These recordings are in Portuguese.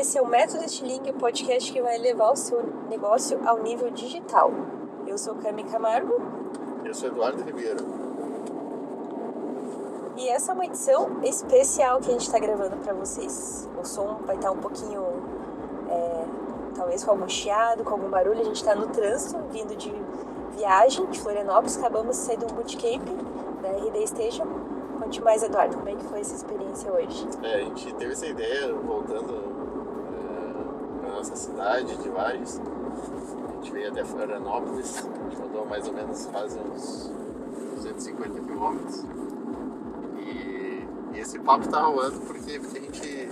Esse é o Método Estilingue, o podcast que vai levar o seu negócio ao nível digital. Eu sou Cami Camargo. Eu sou Eduardo Ribeiro. E essa é uma edição especial que a gente está gravando para vocês. O som vai estar um pouquinho, talvez com algum chiado, com algum barulho. A gente está no trânsito, vindo de viagem de Florianópolis. Acabamos de sair de um bootcamp da RD Station. Conte mais, Eduardo, como é que foi essa experiência hoje? A gente teve essa ideia voltando para nossa cidade de Vargas. A gente veio até Florianópolis, a gente rodou mais ou menos quase uns 250 quilômetros. E esse papo tá rolando porque a gente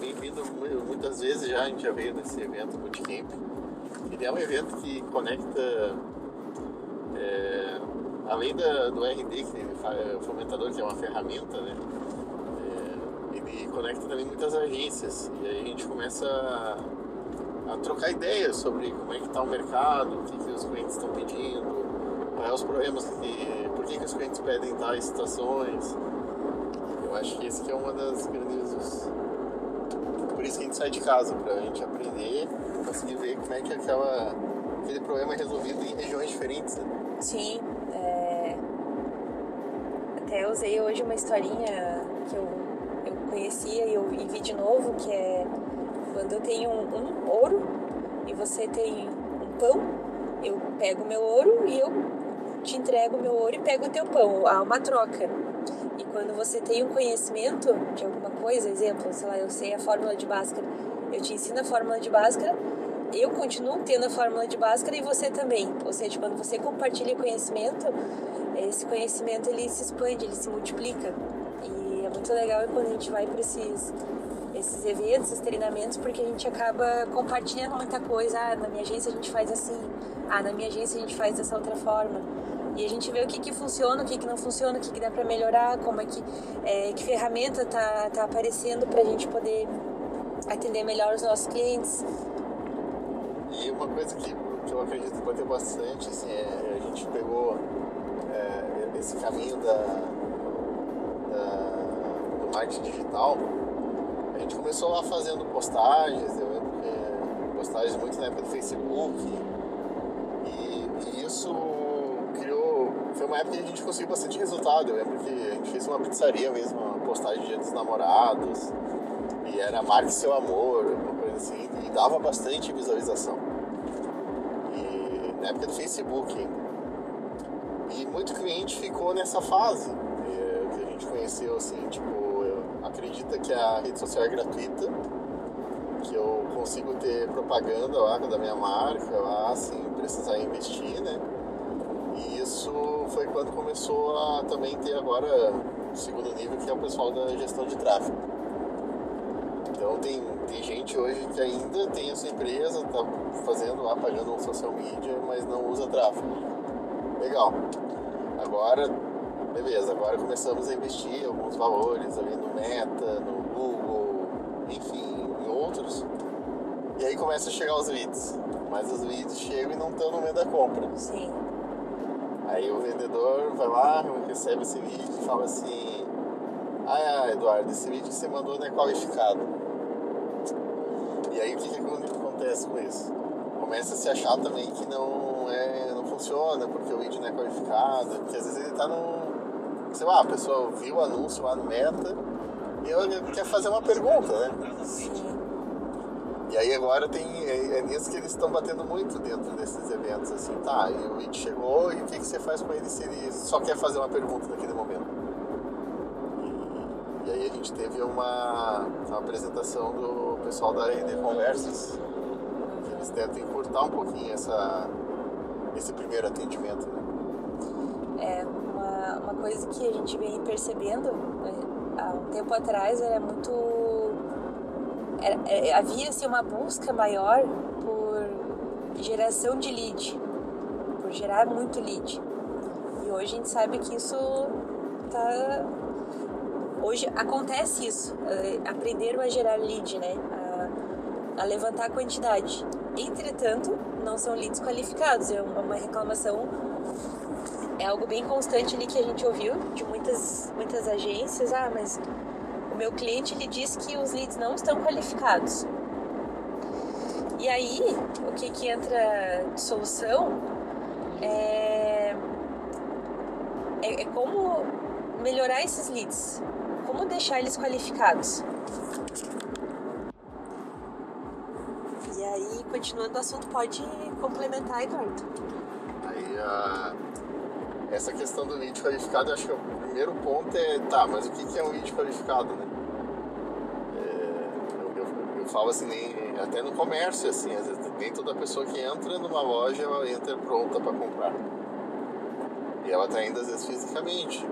vem vindo muitas vezes já, a gente já veio nesse evento Bootcamp. Ele é um evento que conecta, além do RD, que o fomentador, que é uma ferramenta, né? Ele conecta também muitas agências. E aí a gente começa a trocar ideias sobre como é que está o mercado, o que os clientes estão pedindo, quais os problemas, por que os clientes pedem tais situações. Eu acho que esse que é uma das grandes... Por isso que a gente sai de casa, para a gente aprender, conseguir ver como é que aquele problema é resolvido em regiões diferentes, né? Sim, até usei hoje uma historinha que eu conhecia e vi de novo, que é quando eu tenho um ouro e você tem um pão, eu pego o meu ouro e eu te entrego o meu ouro e pego o teu pão. Há uma troca. E quando você tem um conhecimento de alguma coisa, exemplo, sei lá, eu sei a fórmula de Bhaskara, eu te ensino a fórmula de Bhaskara, eu continuo tendo a fórmula de Bhaskara e você também. Ou seja, quando você compartilha conhecimento, esse conhecimento ele se expande, ele se multiplica. E é muito legal quando a gente vai para esses eventos, esses treinamentos, porque a gente acaba compartilhando muita coisa. Na minha agência a gente faz assim, na minha agência a gente faz dessa outra forma. E a gente vê o que funciona, o que não funciona, o que dá para melhorar, como é que ferramenta tá aparecendo para a gente poder atender melhor os nossos clientes. E uma coisa que eu acredito que vai ter bastante, assim, a gente pegou esse caminho do marketing digital. A gente começou lá fazendo postagens, eu lembro que postagens muito na época do Facebook, e isso foi uma época que a gente conseguiu bastante resultado. Eu lembro que a gente fez uma pizzaria mesmo, uma postagem de Dia dos Namorados, e era Marque Seu Amor, uma coisa assim, e dava bastante visualização. E na época do Facebook ainda. E muito cliente ficou nessa fase que a gente conheceu, assim, acredita que a rede social é gratuita, que eu consigo ter propaganda lá da minha marca lá, sem precisar investir, né? E isso foi quando começou a também ter agora o segundo nível, que é o pessoal da gestão de tráfego. Então tem gente hoje que ainda tem a sua empresa, tá fazendo lá, pagando um social media, mas não usa tráfego. Legal. Agora, beleza, agora começamos a investir alguns valores ali no Meta, no Google, enfim, em outros. E aí começa a chegar os leads. Mas os leads chegam e não estão no meio da compra. Sim. Aí o vendedor vai lá, recebe esse lead e fala assim: Eduardo, esse lead que você mandou não é qualificado. E aí o que acontece com isso? Começa a se achar também que não funciona, porque o lead não é qualificado, porque às vezes ele tá sei lá, a pessoa viu o anúncio lá no Meta e ela quer fazer uma pergunta, né? Sim. E aí agora é nisso que eles estão batendo muito dentro desses eventos, assim, e o lead chegou, e o que você faz com ele se ele só quer fazer uma pergunta naquele momento? E aí a gente teve uma apresentação do pessoal da RD Conversas, que eles tentam encurtar um pouquinho esse primeiro atendimento, né? Uma coisa que a gente vem percebendo, há um tempo atrás havia assim, uma busca maior por geração de lead, por gerar muito lead. E hoje a gente sabe que isso hoje acontece isso, aprenderam a gerar lead, né? A levantar a quantidade. Entretanto, não são leads qualificados, é uma reclamação, é algo bem constante ali que a gente ouviu de muitas agências. Mas o meu cliente ele diz que os leads não estão qualificados. E aí, o que entra de solução é como melhorar esses leads, como deixar eles qualificados. E aí, continuando o assunto, pode complementar, Eduardo. Aí, essa questão do lead qualificado, eu acho que o primeiro ponto mas o que é um lead qualificado, né? Eu falo assim, até no comércio, assim, às vezes nem toda pessoa que entra numa loja, ela entra pronta para comprar. E ela tá indo, às vezes, fisicamente.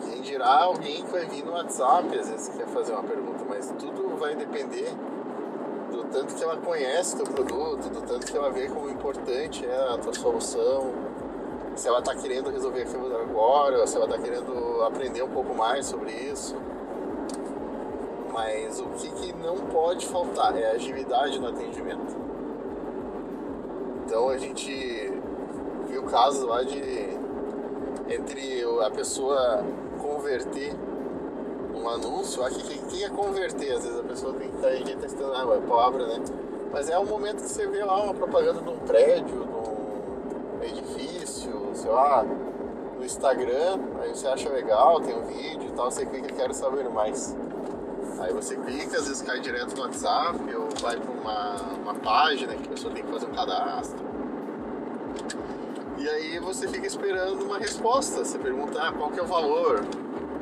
Quem dirá alguém que vai vir no WhatsApp, às vezes, quer fazer uma pergunta, mas tudo vai depender do tanto que ela conhece o teu produto, do tanto que ela vê como importante é a tua solução, se ela está querendo resolver aquilo agora, ou se ela está querendo aprender um pouco mais sobre isso. Mas o que não pode faltar é a agilidade no atendimento. Então a gente viu casos lá entre a pessoa converter um anúncio, quem é converter? Às vezes a pessoa tem que estar testando a palavra, né? Mas é o momento que você vê lá uma propaganda de um prédio, de um edifício, sei lá, no Instagram, aí você acha legal, tem um vídeo e tal, você clica e quer saber mais. Aí você clica, às vezes cai direto no WhatsApp ou vai para uma página que a pessoa tem que fazer um cadastro. E aí você fica esperando uma resposta. Você pergunta qual que é o valor,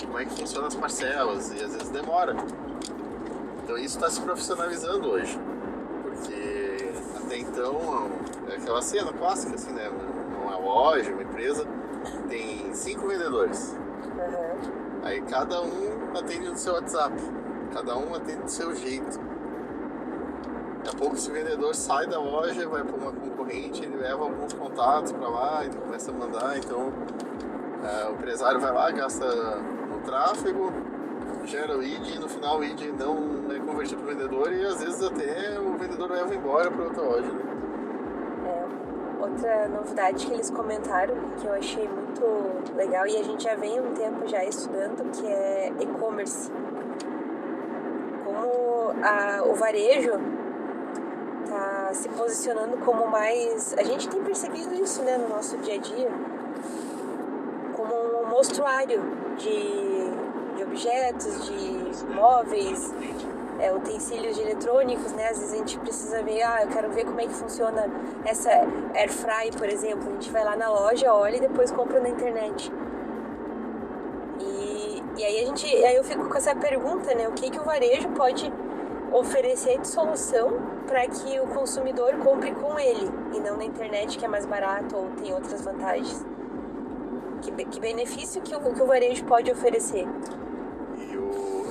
como é que funciona as parcelas, e às vezes demora. Então isso está se profissionalizando hoje. Porque até então é aquela cena clássica, assim, né? Uma loja, uma empresa, tem 5 vendedores. Aí cada um atende no seu WhatsApp, cada um atende do seu jeito. Daqui a pouco esse vendedor sai da loja, vai para uma concorrente, ele leva alguns contatos para lá, ele começa a mandar, então o empresário vai lá, gasta no tráfego, gera o lead e no final o lead não é convertido para o vendedor e às vezes até o vendedor leva embora para outra loja. Né? Outra novidade que eles comentaram, que eu achei muito legal e a gente já vem um tempo já estudando, que é e-commerce. Como o varejo tá se posicionando como mais... A gente tem percebido isso, né, no nosso dia a dia, como um mostruário de objetos, de móveis, utensílios de eletrônicos, né? Às vezes a gente precisa ver, eu quero ver como é que funciona essa air fry, por exemplo. A gente vai lá na loja, olha e depois compra na internet. E aí eu fico com essa pergunta, né? O que o varejo pode oferecer de solução para que o consumidor compre com ele e não na internet, que é mais barato ou tem outras vantagens. Que benefício que o varejo pode oferecer?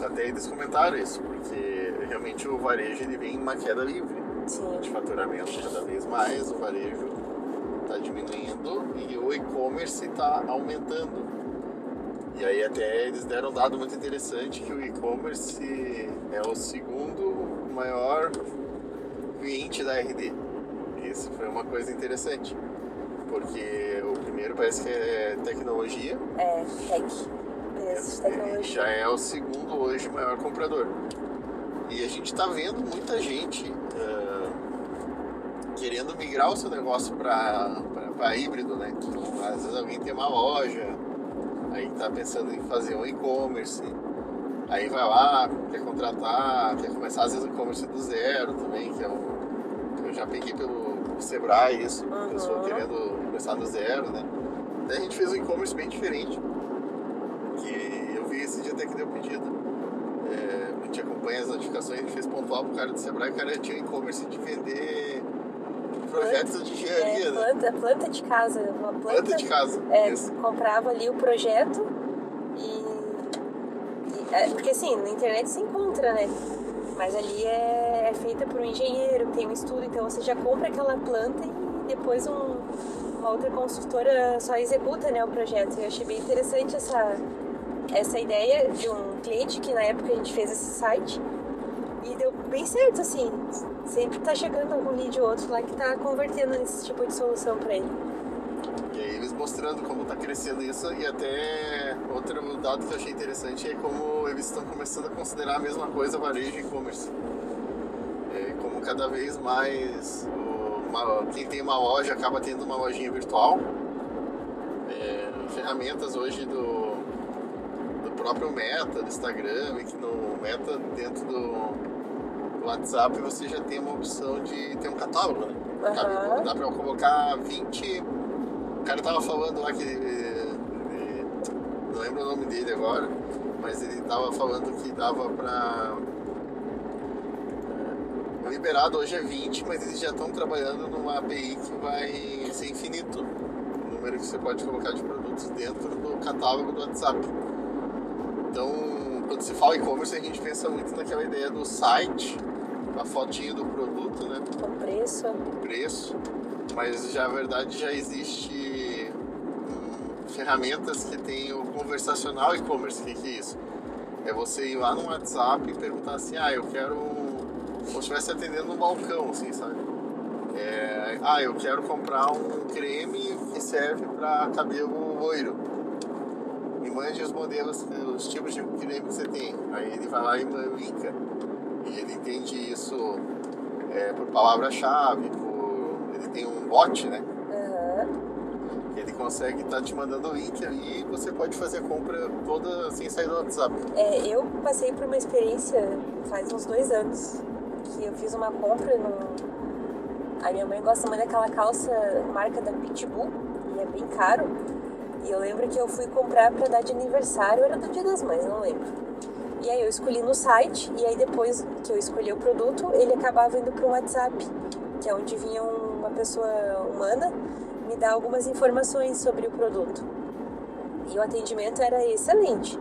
Até eles comentaram isso, porque realmente o varejo ele vem em uma queda livre. Sim. De faturamento cada vez mais, o varejo está diminuindo e o e-commerce está aumentando. E aí até eles deram um dado muito interessante que o e-commerce é o segundo maior cliente da RD. Isso foi uma coisa interessante, porque o primeiro parece que é tecnologia. Tecnologia. Já é o segundo hoje maior comprador. E a gente está vendo muita gente querendo migrar o seu negócio para híbrido, né? Então, às vezes alguém tem uma loja, aí está pensando em fazer um e-commerce, aí vai lá, quer contratar, quer começar às vezes o e-commerce do zero também, que eu já peguei pelo Sebrae isso, pessoa querendo começar do zero, né? Daí a gente fez um e-commerce bem diferente, que eu vi esse dia até que deu pedido. A gente acompanha as notificações, a gente fez pontual pro cara do Sebrae, o cara tinha um e-commerce de vender projetos de engenharia, né? Planta de casa, uma planta de casa. Comprava ali o projeto porque assim, na internet se encontra, né? Mas ali é feita por um engenheiro, tem um estudo, então você já compra aquela planta e depois uma outra consultora só executa, né, o projeto. Eu achei bem interessante essa ideia de um cliente que na época a gente fez esse site e deu bem certo, assim. Sempre tá chegando algum lead ou outro lá que tá convertendo nesse tipo de solução para ele. E aí eles mostrando como tá crescendo isso, e até outro dado que eu achei interessante é como eles estão começando a considerar a mesma coisa varejo e e-commerce. Como cada vez mais quem tem uma loja acaba tendo uma lojinha virtual. Ferramentas hoje do próprio Meta, do Instagram, e que no Meta, dentro do WhatsApp, você já tem uma opção de ter um catálogo, né? Uhum. Dá pra colocar 20... O cara tava falando lá que... não lembro o nome dele agora, mas ele tava falando que dava pra... O liberado hoje é 20, mas eles já estão trabalhando numa API que vai ser infinito. O número que você pode colocar de produtos dentro do catálogo do WhatsApp. Então, quando se fala e-commerce, a gente pensa muito naquela ideia do site, a fotinho do produto, né? O preço. Mas a verdade já existe ferramentas que tem o conversacional e-commerce. O que é isso? É você ir lá no WhatsApp e perguntar assim, eu quero... Como se estivesse atendendo um balcão, assim, sabe? Eu quero comprar um creme que serve para cabelo loiro. Me mande os modelos, os tipos de creme que você tem. Aí ele vai lá e linka. E ele entende isso por palavra-chave, ele tem um bot, né? Uhum. Ele consegue estar te mandando o link ali e você pode fazer a compra toda sem sair do WhatsApp. Eu passei por uma experiência faz uns 2 anos que eu fiz uma compra A minha mãe gosta muito daquela calça marca da Pitbull e é bem caro. E eu lembro que eu fui comprar pra dar de aniversário, era do Dia das Mães, não lembro. E aí eu escolhi no site, e aí depois que eu escolhi o produto, ele acabava indo para um WhatsApp, que é onde vinha uma pessoa humana me dar algumas informações sobre o produto. E o atendimento era excelente.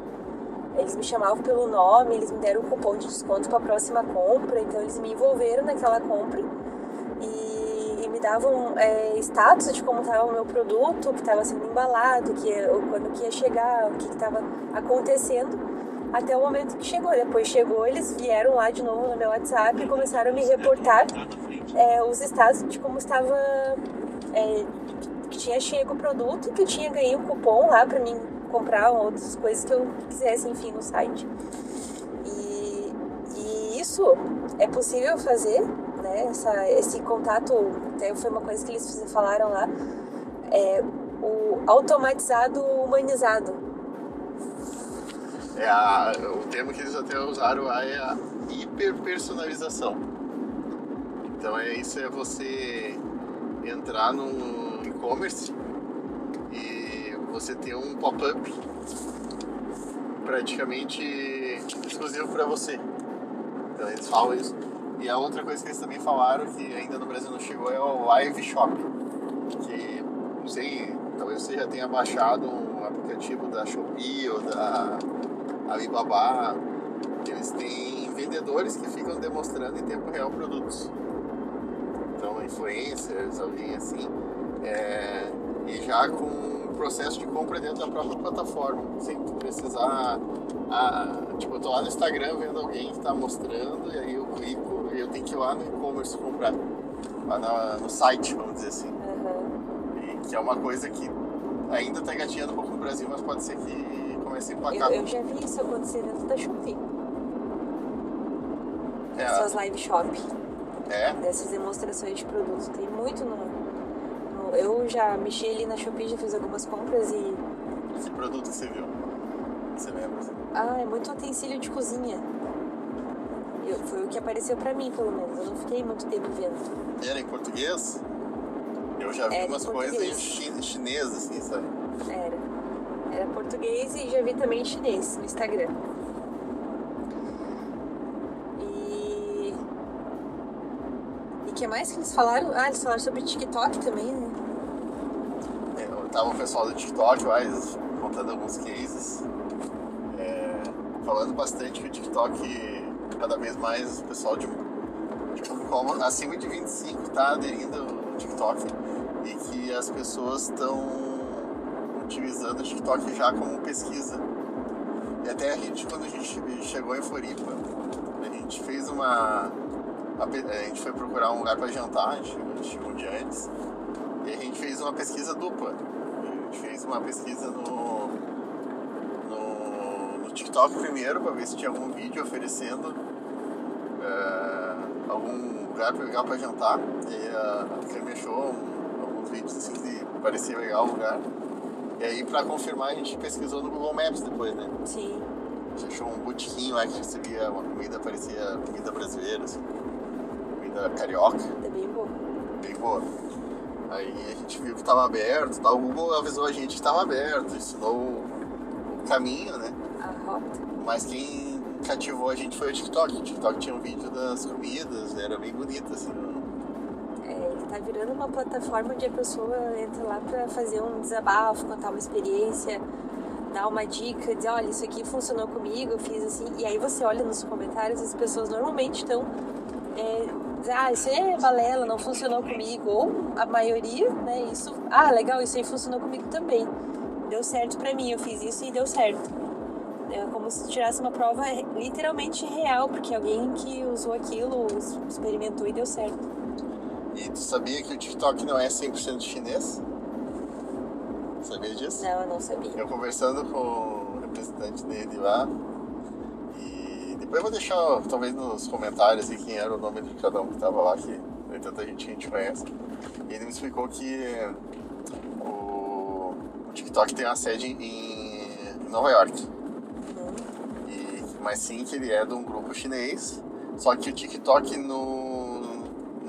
Eles me chamavam pelo nome, eles me deram um cupom de desconto para a próxima compra, então eles me envolveram naquela compra e me davam status de como estava o meu produto, que estava sendo embalado, quando que ia chegar, o que estava acontecendo, até o momento que chegou. Depois chegou, eles vieram lá de novo no meu WhatsApp e começaram a me reportar os status de como estava, que tinha chego o produto e que eu tinha ganho um cupom lá para mim comprar outras coisas que eu quisesse, enfim, no site. E isso é possível fazer, né? Esse contato, até foi uma coisa que eles falaram lá, o automatizado humanizado. O termo que eles até usaram lá é a hiperpersonalização. Então isso é você entrar no e-commerce e você ter um pop-up praticamente exclusivo para você. Então eles falam isso. E a outra coisa que eles também falaram, que ainda no Brasil não chegou, é o Live Shop. Que, não sei, talvez você já tenha baixado um aplicativo da Shopee ou da Alibaba. Eles têm vendedores que ficam demonstrando em tempo real produtos. Então, influencers, alguém assim. E já com um processo de compra dentro da própria plataforma, sem precisar... eu tô lá no Instagram vendo alguém que tá mostrando, e aí eu clico e eu tenho que ir lá no e-commerce comprar. Lá no site, vamos dizer assim. Uhum. E que é uma coisa que ainda tá engatinhando um pouco no Brasil, mas pode ser que comece a emplacar. Eu já vi isso acontecer dentro da Shopee. Essas live shop. Dessas demonstrações de produtos. Tem muito eu já mexi ali na Shopee, já fiz algumas compras e... Que produto você viu? Você lembra? É muito utensílio de cozinha. Foi o que apareceu pra mim, pelo menos. Eu não fiquei muito tempo vendo. Era em português? Eu já vi umas coisas em chinês, assim, sabe? Era português e já vi também em chinês no Instagram. E o que mais que eles falaram? Eles falaram sobre TikTok também, né? Tava o pessoal do TikTok lá, contando alguns cases, falando bastante que o TikTok, cada vez mais o pessoal como acima de 25 tá aderindo ao TikTok, e que as pessoas estão utilizando o TikTok já como pesquisa. E até quando a gente chegou em Floripa, a gente fez a gente foi procurar um lugar para jantar, a gente chegou um dia antes, e a gente fez uma pesquisa dupla. A gente fez uma pesquisa no TikTok primeiro, para ver se tinha algum vídeo oferecendo algum lugar legal pra jantar. E aí a Cami achou alguns vídeos assim que parecia legal o lugar. E aí, pra confirmar, a gente pesquisou no Google Maps depois, né? Sim. A gente achou um botiquinho lá que recebia uma comida, parecia comida brasileira, assim. Comida carioca. É bem bom. Bem boa. Aí a gente viu que tava aberto, tá? O Google avisou a gente que tava aberto, ensinou o caminho, né? A rota. Mas quem cativou a gente foi o TikTok. O TikTok tinha um vídeo das comidas, era bem bonito, assim. Ele tá virando uma plataforma onde a pessoa entra lá pra fazer um desabafo, contar uma experiência, dar uma dica, dizer, olha, isso aqui funcionou comigo, eu fiz assim. E aí você olha nos comentários, as pessoas normalmente estão dizendo, isso é balela, não funcionou comigo. Ou a maioria, né, isso, legal, isso aí funcionou comigo também. Deu certo pra mim, eu fiz isso e deu certo. É como se tirasse uma prova literalmente real, porque alguém que usou aquilo, experimentou e deu certo. E tu sabia que o TikTok não é 100% chinês? Sabia disso? Não, eu não sabia. Eu conversando com o representante dele lá, e depois eu vou deixar talvez nos comentários aí quem era o nome de cada um que tava lá, que tem tanta gente que a gente conhece. E ele me explicou que o TikTok tem uma sede em Nova York. Mas sim que ele é de um grupo chinês, só que o TikTok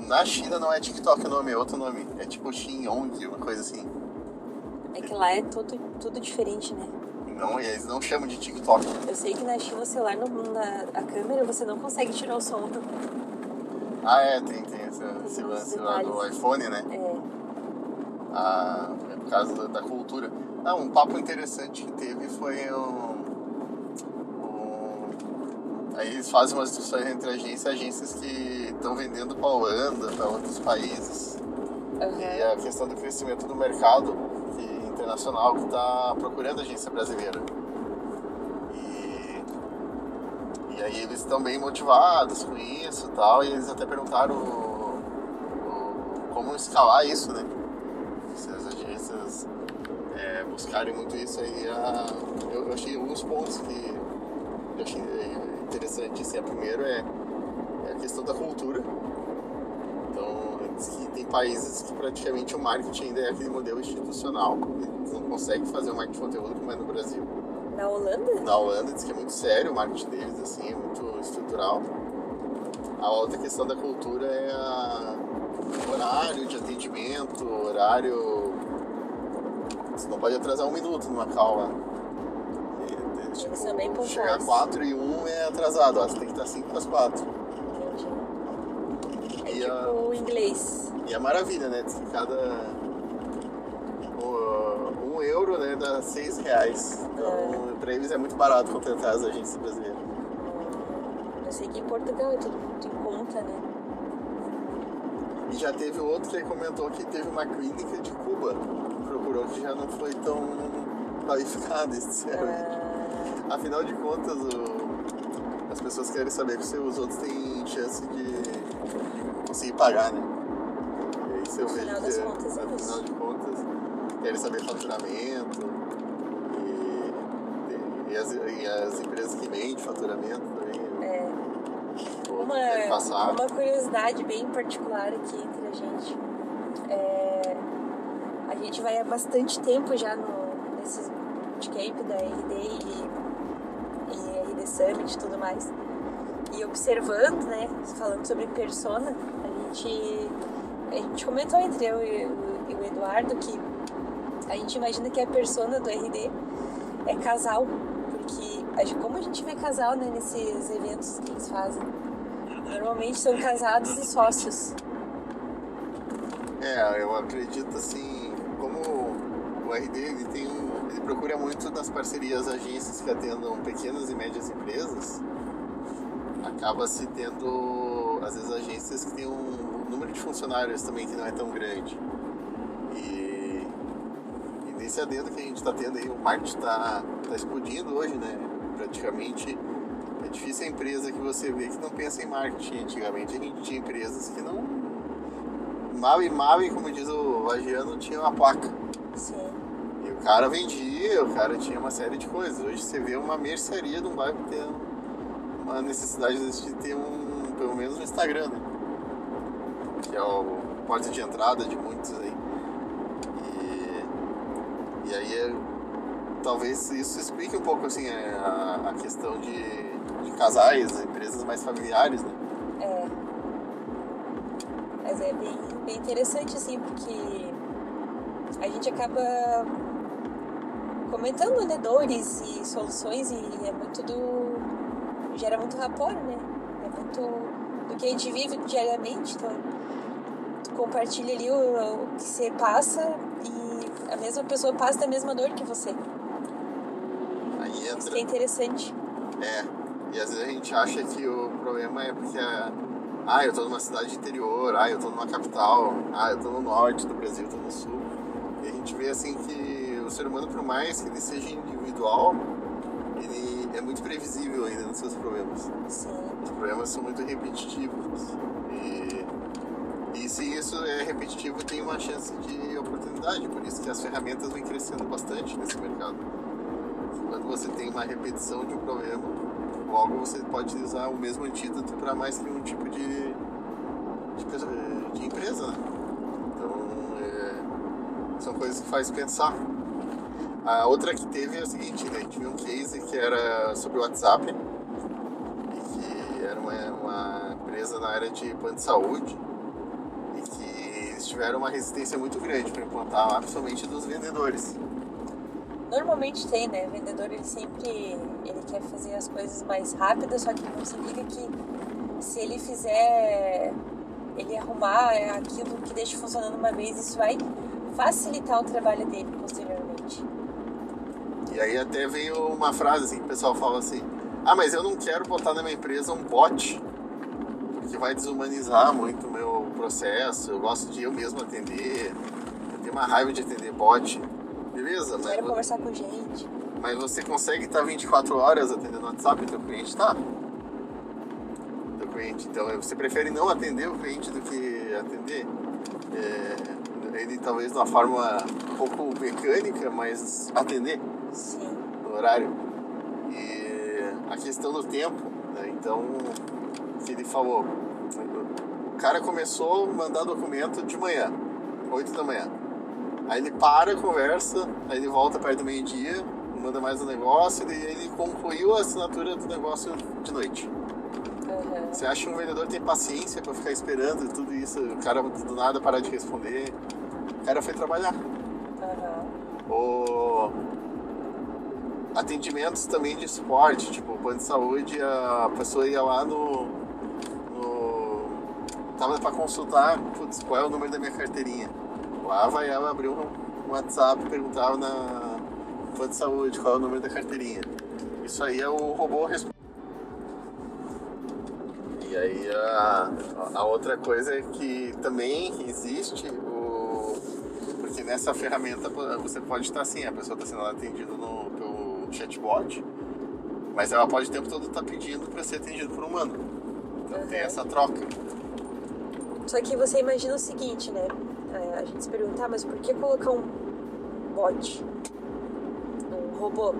na China não é TikTok o nome, é outro nome. É tipo Xingyong, uma coisa assim. É que lá é tudo diferente, né? Não, e eles não chamam de TikTok. Eu sei que na China o celular, a câmera, você não consegue tirar o som. Tem esse lance lá do iPhone, né? É por causa da cultura. Um papo interessante que teve foi aí eles fazem umas discussões entre agências que estão vendendo para a Holanda, para outros países. E a questão do crescimento do mercado internacional que está procurando agência brasileira. E aí eles estão bem motivados com isso e tal, e eles até perguntaram como escalar isso, né? Se as agências buscarem muito isso aí, eu achei alguns pontos que eu achei interessante. Assim, a primeira é a questão da cultura. Então, diz que tem países que praticamente o marketing ainda é aquele modelo institucional. Eles não conseguem fazer o marketing de conteúdo como é no Brasil. Na Holanda? Na Holanda diz que é muito sério o marketing deles, assim, é muito estrutural. A outra questão da cultura é o horário de atendimento, horário... Você não pode atrasar 1 minuto numa call lá. Eles são bem pontuais. Chegar 4 e 1 é atrasado, você tem que estar 5 para as 4. Entendi. É tipo o inglês. E a maravilha, né? Diz que cada 1 euro, né, dá 6 reais. Então, pra eles é muito barato contratar as agências brasileiras. Eu sei que em Portugal é tudo muito em conta, né? E já teve outro que comentou que teve uma clínica de Cuba que procurou, que já não foi tão qualificada, sinceramente. Afinal de contas, as pessoas querem saber que os outros têm chance de conseguir pagar, né? E aí, se eu vejo que, afinal de contas, querem saber faturamento e as empresas que vendem faturamento também. Uma curiosidade bem particular aqui entre a gente. A gente vai há bastante tempo já nesses bootcamp da RD e RD Summit e tudo mais. E observando, né, falando sobre persona, a gente comentou entre eu e o Eduardo que a gente imagina que a persona do RD é casal, porque como a gente vê casal, né, nesses eventos que eles fazem, normalmente são casados e sócios. Eu acredito assim, como o RD ele procura muito nas parcerias agências que atendam pequenas e médias empresas, acaba se tendo às vezes agências que têm um número de funcionários também que não é tão grande. E nesse adendo que a gente está tendo aí, o marketing está explodindo hoje, né? Praticamente é difícil a empresa que você vê que não pensa em marketing. Antigamente a gente tinha empresas que não... Mal e como diz o Lagiano, tinha uma placa. Sim. E o cara vendia, o cara tinha uma série de coisas. Hoje você vê uma mercearia de um bairro que tem uma necessidade de ter pelo menos um Instagram, né? que é o porta de entrada de muitos aí. E aí, talvez isso explique um pouco, assim, a questão de casais, empresas mais familiares, né? Mas é bem interessante, assim, porque a gente acaba comentando, né, dores e soluções, e é muito gera muito rapport, né? É muito do que a gente vive diariamente. Então, tu compartilha ali o que você passa e a mesma pessoa passa da mesma dor que você. Aí entra... Isso que é interessante. E às vezes a gente acha que o problema é porque eu tô numa cidade interior, eu tô numa capital, eu tô no norte do Brasil, tô no sul. E a gente vê assim que o ser humano, por mais que ele seja individual, ele é muito previsível ainda nos seus problemas. Sim. Os problemas são muito repetitivos. E se isso é repetitivo, tem uma chance de oportunidade. Por isso que as ferramentas vêm crescendo bastante nesse mercado. Quando você tem uma repetição de um problema, logo você pode usar o mesmo antídoto para mais que um tipo de empresa, né? Então, são coisas que fazem pensar. A outra que teve é a seguinte, né? A gente viu um case que era sobre o WhatsApp, e que era uma empresa na área de plano de saúde, e que eles tiveram uma resistência muito grande para implantar lá, principalmente dos vendedores. Normalmente tem, né? O vendedor, ele quer fazer as coisas mais rápidas, só que não significa que se ele fizer, ele arrumar aquilo que deixa funcionando uma vez, isso vai facilitar o trabalho dele posteriormente. E aí até veio uma frase assim, que o pessoal fala assim, mas eu não quero botar na minha empresa um bot, porque vai desumanizar muito o meu processo, eu gosto de eu mesmo atender, eu tenho uma raiva de atender bot. Beleza, mas... Quero conversar com gente. Mas você consegue estar 24 horas atendendo o WhatsApp, teu cliente tá? Teu cliente, então você prefere não atender o cliente do que atender ele talvez de uma forma um pouco mecânica, mas atender. Sim. No horário. E a questão do tempo, né? Então, o que ele falou, o cara começou a mandar documento de manhã, 8 da manhã. Aí ele para, conversa, aí ele volta perto do meio-dia, manda mais um negócio, e daí ele concluiu a assinatura do negócio de noite. Uhum. Você acha que um vendedor tem paciência pra ficar esperando tudo isso, o cara do nada parar de responder? O cara foi trabalhar. Ou atendimentos também de suporte, tipo plano de saúde, a pessoa ia lá tava pra consultar, qual é o número da minha carteirinha? Lá vai ela abrir um WhatsApp, perguntava na plano de saúde qual é o número da carteirinha. Isso aí é o robô respondendo. E aí a outra coisa é que também existe porque nessa ferramenta você pode estar assim, a pessoa está sendo atendida pelo chatbot, mas ela pode o tempo todo estar pedindo para ser atendido por um humano. Então tem essa troca. Só que você imagina o seguinte, né? A gente se pergunta, mas por que colocar um bot? Um robô?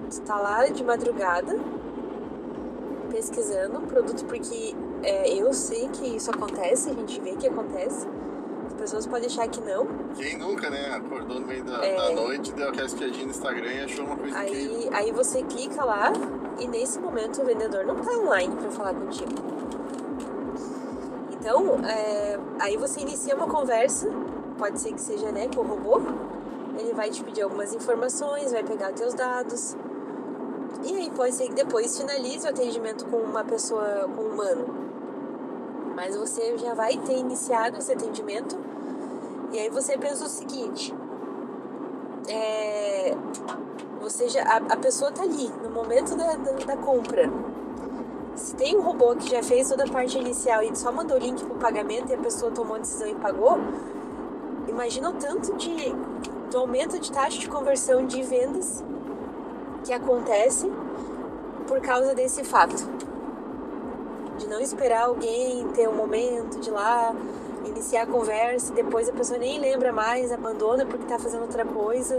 Você tá lá de madrugada pesquisando um produto, porque eu sei que isso acontece, a gente vê que acontece. As pessoas podem achar que não. Quem nunca, né? Acordou no meio da noite, deu aquela espiadinha no Instagram e achou uma coisa incrível. Aí você clica lá e nesse momento o vendedor não tá online pra falar contigo. Então, aí você inicia uma conversa, pode ser que seja, né, com o robô. Ele vai te pedir algumas informações, vai pegar teus dados. E aí pode ser que depois finalize o atendimento com uma pessoa, com um humano. Mas você já vai ter iniciado esse atendimento. E aí você pensa o seguinte. A pessoa tá ali, no momento da compra. Se tem um robô que já fez toda a parte inicial e só mandou o link pro pagamento e a pessoa tomou a decisão e pagou, imagina o tanto do aumento de taxa de conversão de vendas que acontece por causa desse fato. De não esperar alguém ter um momento de ir lá, iniciar a conversa, e depois a pessoa nem lembra mais, abandona porque tá fazendo outra coisa.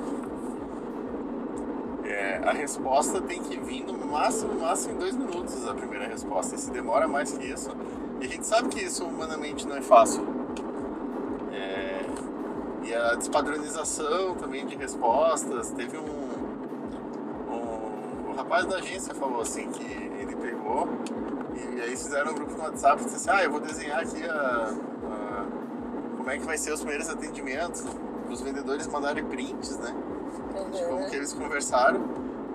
A resposta tem que vir no máximo em 2 minutos, a primeira resposta. E se demora mais que isso, e a gente sabe que isso humanamente não é fácil. E a despadronização também de respostas. Teve o rapaz da agência falou assim que ele pegou e aí fizeram um grupo no WhatsApp e disse assim, eu vou desenhar aqui como é que vai ser os primeiros atendimentos, os vendedores mandarem prints, né? De como que eles conversaram.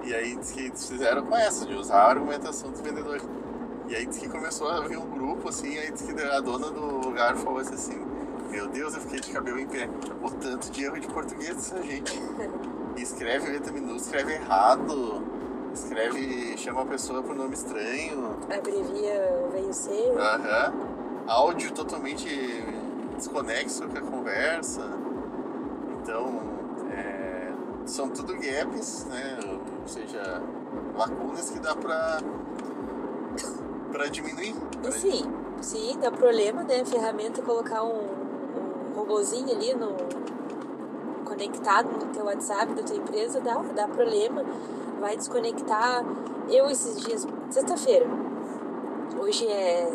E aí diz que eles fizeram com essa, de usar a argumentação dos vendedores. E aí diz que começou a vir um grupo, assim, aí diz que a dona do lugar falou assim, meu Deus, eu fiquei de cabelo em pé. O tanto de erro de português dessa gente. E escreve letra minúscula, escreve errado, chama a pessoa por nome estranho. Abrevia o veio ser. Áudio totalmente desconexo com a conversa. Então, são tudo gaps, né? Ou seja, lacunas que dá pra diminuir. Sim, dá problema, né? A ferramenta colocar um robozinho ali conectado no teu WhatsApp da tua empresa, dá problema. Vai desconectar. Eu esses dias, sexta-feira, hoje é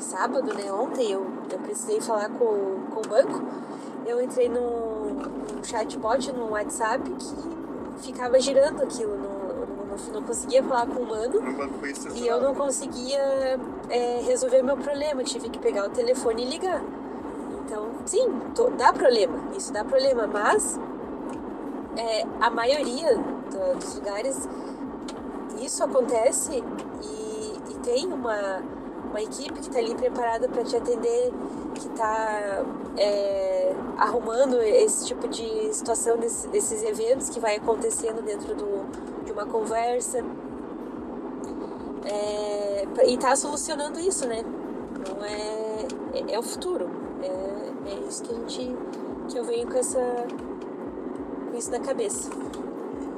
sábado, né? Ontem eu precisei falar com o banco. Eu entrei num chatbot no WhatsApp que ficava girando aquilo, não conseguia falar com o humano e eu não conseguia resolver meu problema, eu tive que pegar o telefone e ligar. Então, sim, dá problema, isso dá problema, mas a maioria dos lugares isso acontece e tem uma equipe que está ali preparada para te atender, que está arrumando esse tipo de situação, desses eventos que vai acontecendo dentro de uma conversa, e está solucionando isso, né? Então é o futuro, é isso que eu venho com isso na cabeça.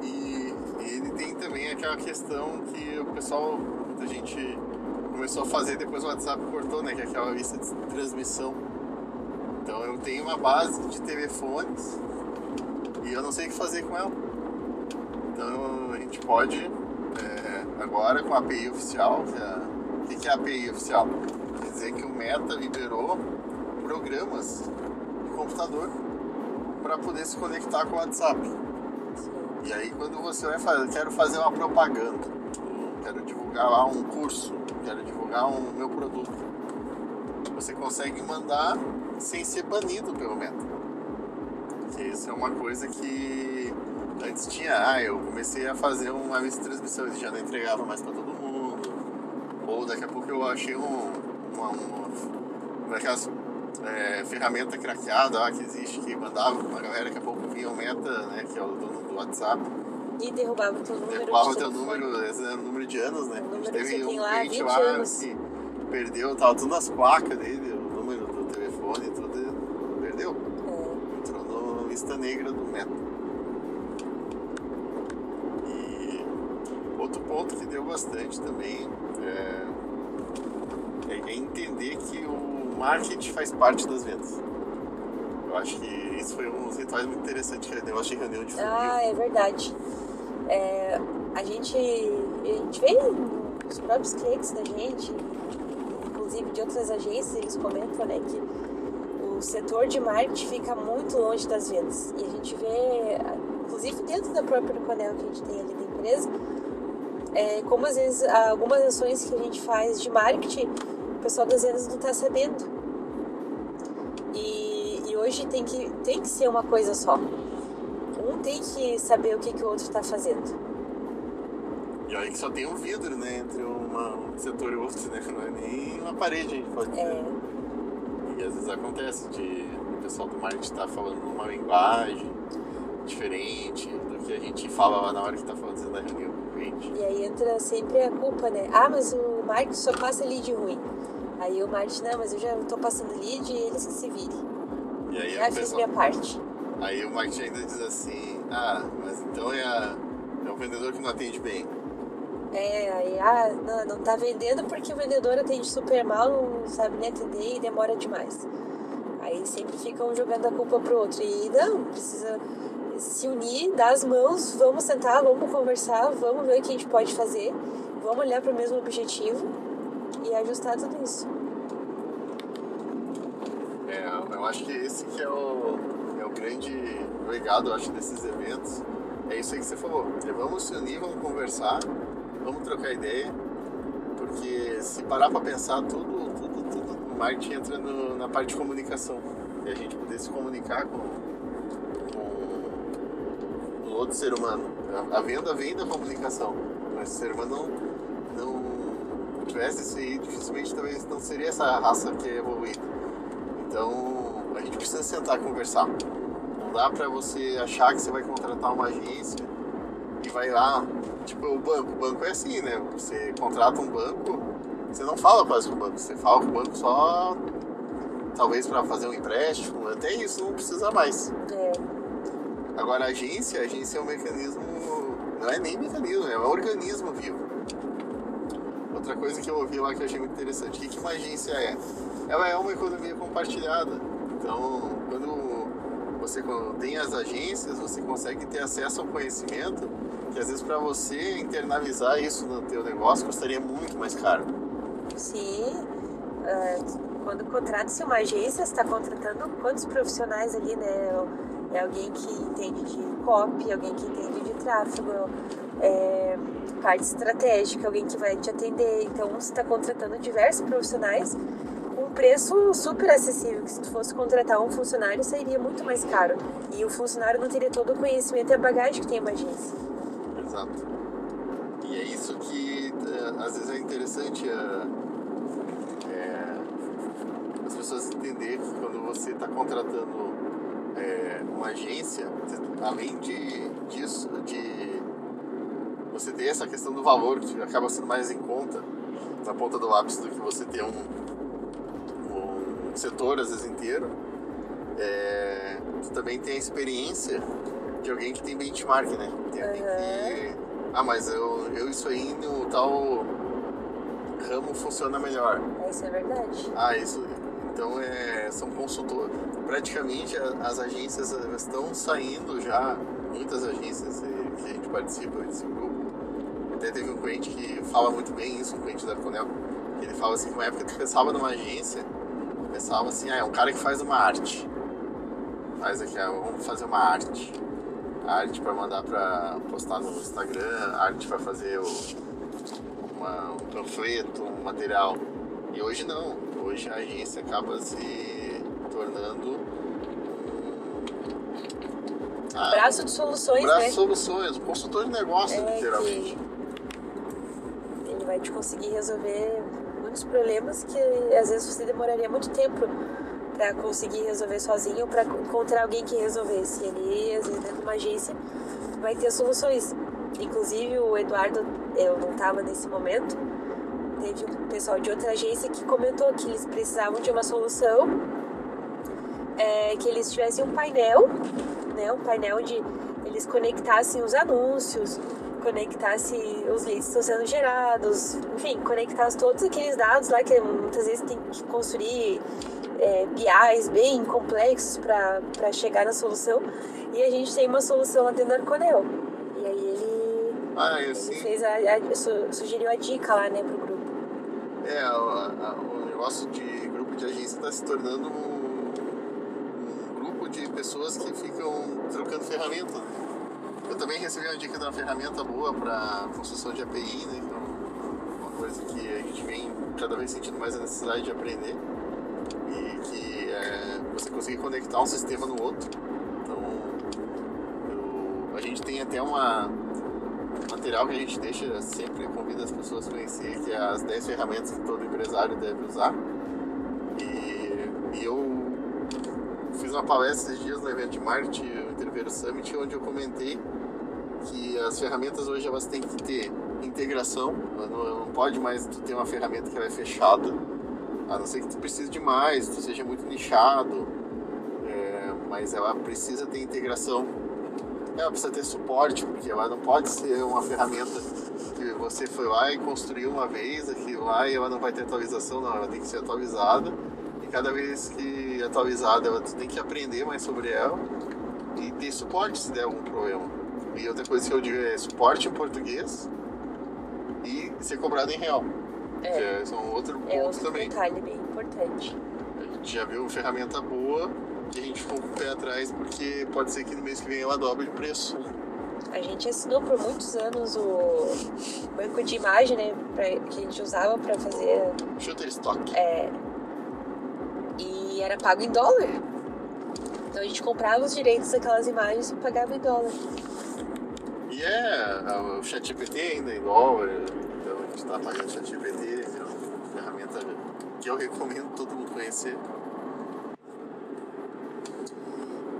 E ele tem também aquela questão que o pessoal, muita gente começou a fazer, depois o WhatsApp cortou, né? Que é aquela lista de transmissão. Então eu tenho uma base de telefones e eu não sei o que fazer com ela. Então a gente pode, agora com a API oficial, o que é a API oficial? Quer dizer que o Meta liberou programas de computador para poder se conectar com o WhatsApp. E aí quando você vai fazer, quero fazer uma propaganda, quero divulgar lá um curso, quero divulgar meu produto, você consegue mandar sem ser banido pelo Meta. Porque isso é uma coisa que antes tinha, eu comecei a fazer uma lista de transmissão, ele já não entregava mais para todo mundo, ou daqui a pouco eu achei uma daquelas ferramenta craqueada que existe, que mandava uma galera, daqui a pouco vinha o Meta, né, que é o dono do WhatsApp, e derrubava o teu número. Derrubava o teu número, esse é o número de anos, né? A gente teve um lá, cliente lá anos. que perdeu, tava tudo nas placas dele, o número do telefone, tudo, perdeu. Entrou na lista negra do Meta. E outro ponto que deu bastante também é entender que o marketing faz parte das vendas. Eu acho que isso foi um dos rituais muito interessantes, que é o negócio de reunião de funil. É verdade. A gente vê os próprios clientes da gente, inclusive de outras agências, eles comentam, né, que o setor de marketing fica muito longe das vendas. E a gente vê, inclusive dentro da própria Conel que a gente tem ali da empresa, como às vezes algumas ações que a gente faz de marketing, o pessoal das vendas não está sabendo. E hoje tem que ser uma coisa só. Um tem que saber o que o outro está fazendo. E aí que só tem um vidro, né, entre um setor e outro, né, não é nem uma parede, a gente pode dizer. E às vezes acontece o pessoal do marketing estar falando uma linguagem diferente do que a gente fala lá na hora que está fazendo a reunião com o cliente. E aí entra sempre a culpa, né? Mas o marketing só passa lead ruim. Aí o marketing, não, mas eu já estou passando lead e eles que se virem. E aí já fiz minha parte. Aí o marketing ainda diz assim, mas então é o vendedor que não atende bem. Não tá vendendo porque o vendedor atende super mal, não sabe nem atender e demora demais. Aí sempre ficam jogando a culpa pro outro. E não, precisa se unir, dar as mãos, vamos sentar, vamos conversar, vamos ver o que a gente pode fazer, vamos olhar para o mesmo objetivo e ajustar tudo isso. Eu acho que esse que é o grande legado, eu acho, desses eventos. É isso aí que você falou. Vamos se unir, vamos conversar, vamos trocar ideia, porque se parar para pensar, tudo no marketing entra na parte de comunicação. E a gente poder se comunicar com o outro ser humano. A venda vem da comunicação, mas se o ser humano não tivesse isso aí, dificilmente talvez não seria essa raça que é evoluída. Então a gente precisa sentar e conversar. Não dá pra você achar que você vai contratar uma agência e vai lá, tipo o banco é assim, né? Você contrata um banco, você não fala quase com o banco, você fala com o banco só talvez para fazer um empréstimo, até isso não precisa mais. Agora a agência é um mecanismo, não é nem mecanismo, é um organismo vivo. Outra coisa que eu ouvi lá que eu achei muito interessante, o que uma agência é? Ela é uma economia compartilhada. Então, quando você tem as agências, você consegue ter acesso ao conhecimento que às vezes para você internalizar isso no teu negócio custaria muito mais caro. Sim, quando contrata-se uma agência, você está contratando quantos profissionais ali, né? É alguém que entende de copy, alguém que entende de tráfego, parte estratégica, alguém que vai te atender. Então, você está contratando diversos profissionais com um preço super acessível, que se tu fosse contratar um funcionário, seria muito mais caro. E o funcionário não teria todo o conhecimento e a bagagem que tem uma agência. Exato. E é isso que às vezes é interessante as pessoas entenderem que quando você está contratando uma agência, além disso, de você ter essa questão do valor que acaba sendo mais em conta na ponta do lápis do que você ter um setor às vezes inteiro, você também tem a experiência de alguém que tem benchmark, né? Tem alguém que mas eu isso aí no tal ramo funciona melhor. Isso é verdade. Então são consultores. Praticamente as agências estão saindo já, muitas agências que a gente participa desse grupo. Até teve um cliente que fala muito bem isso, um cliente da Conel, que ele fala assim, que uma época tu pensava numa agência, pensava assim, é um cara que faz uma arte. Faz aqui, vamos fazer uma arte. Arte para mandar para postar no Instagram, arte para fazer um panfleto, um material. E hoje não. Hoje a agência acaba se tornando braço de soluções, braço de soluções, um consultor de negócio, literalmente. Ele vai te conseguir resolver muitos problemas que às vezes você demoraria muito tempo para conseguir resolver sozinho ou para encontrar alguém que resolvesse. Ele, às vezes, dentro de uma agência, vai ter soluções. Inclusive, o Eduardo, eu não estava nesse momento, teve um pessoal de outra agência que comentou que eles precisavam de uma solução, que eles tivessem um painel, né, um painel onde eles conectassem os anúncios, conectassem os leads que estão sendo gerados, enfim, conectassem todos aqueles dados lá que muitas vezes tem que construir BIs bem complexos para chegar na solução, e a gente tem uma solução lá dentro do Arconel. E aí ele fez sugeriu a dica lá, né, pro grupo. O negócio de grupo de agência está se tornando um grupo de pessoas que ficam trocando ferramentas. Eu também recebi uma dica de uma ferramenta boa para construção de API, né? Então, uma coisa que a gente vem cada vez sentindo mais a necessidade de aprender, e que você conseguir conectar um sistema no outro. Então, a gente tem até um material que a gente deixa sempre, convida as pessoas a conhecer, que é as 10 ferramentas que todo empresário deve usar. E eu fiz uma palestra esses dias no evento de marketing, o Interveiro Summit, onde eu comentei que as ferramentas hoje elas têm que ter integração. Não pode mais tu ter uma ferramenta que ela é fechada, a não ser que tu precise de mais, tu seja muito nichado, mas ela precisa ter integração. Ela precisa ter suporte, porque ela não pode ser uma ferramenta que você foi lá e construiu uma vez aquilo lá e ela não vai ter atualização, não, ela tem que ser atualizada, e cada vez que atualizada tu tem que aprender mais sobre ela, e ter suporte se der algum problema. E outra coisa que eu digo é suporte em português e ser cobrado em real. Que são outro ponto também. Detalhe bem importante. A gente já viu ferramenta boa que a gente ficou com o pé atrás porque pode ser que no mês que vem ela dobre de preço. A gente assinou por muitos anos o banco de imagem, né? Que a gente usava para fazer... Shutterstock. E era pago em dólar. Então a gente comprava os direitos daquelas imagens e pagava em dólar. E o ChatGPT ainda em dólar. Então a gente tá pagando ChatGPT, que é uma ferramenta que eu recomendo todo mundo conhecer.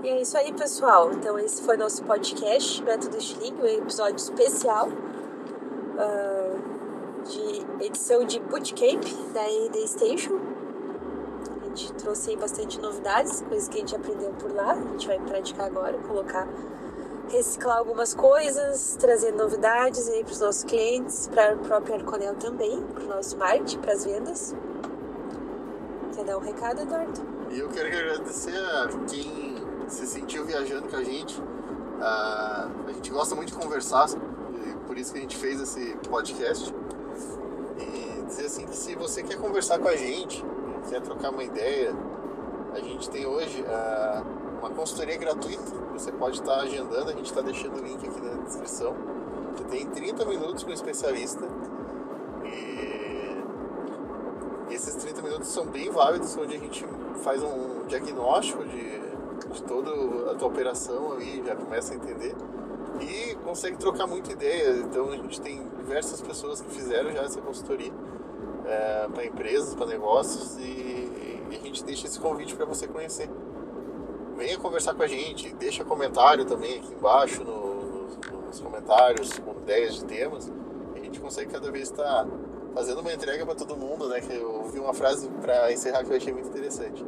E é isso aí, pessoal. Então esse foi nosso podcast, Método Estilingue, um episódio especial de edição de Bootcamp da AD Station. A gente trouxe aí bastante novidades, coisas que a gente aprendeu por lá. A gente vai praticar agora, reciclar algumas coisas, trazer novidades aí para os nossos clientes, para o próprio Arconel também, para o nosso marketing, para as vendas. Quer dar um recado, Eduardo? E eu quero agradecer a quem se sentiu viajando com a gente. A gente gosta muito de conversar, por isso que a gente fez esse podcast. E dizer assim que se você quer conversar com a gente, quer trocar uma ideia, a gente tem hoje uma consultoria gratuita. Você pode estar agendando, a gente está deixando o link aqui na descrição. Você tem 30 minutos com o especialista. E esses 30 minutos são bem válidos, onde a gente faz um diagnóstico de toda a tua operação ali, já começa a entender e consegue trocar muita ideia. Então a gente tem diversas pessoas que fizeram já essa consultoria para empresas, para negócios, e a gente deixa esse convite para você conhecer. Venha conversar com a gente, deixa comentário também aqui embaixo nos comentários com ideias de temas. A gente consegue cada vez estar fazendo uma entrega para todo mundo, né? Que eu ouvi uma frase para encerrar que eu achei muito interessante.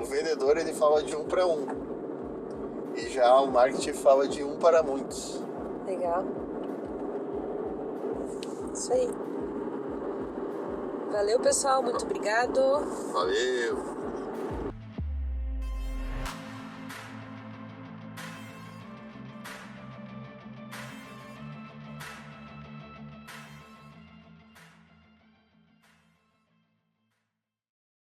O vendedor, ele fala de 1 para 1. E já o marketing fala de 1 para muitos. Legal. Isso aí. Valeu, pessoal. Muito obrigado. Valeu.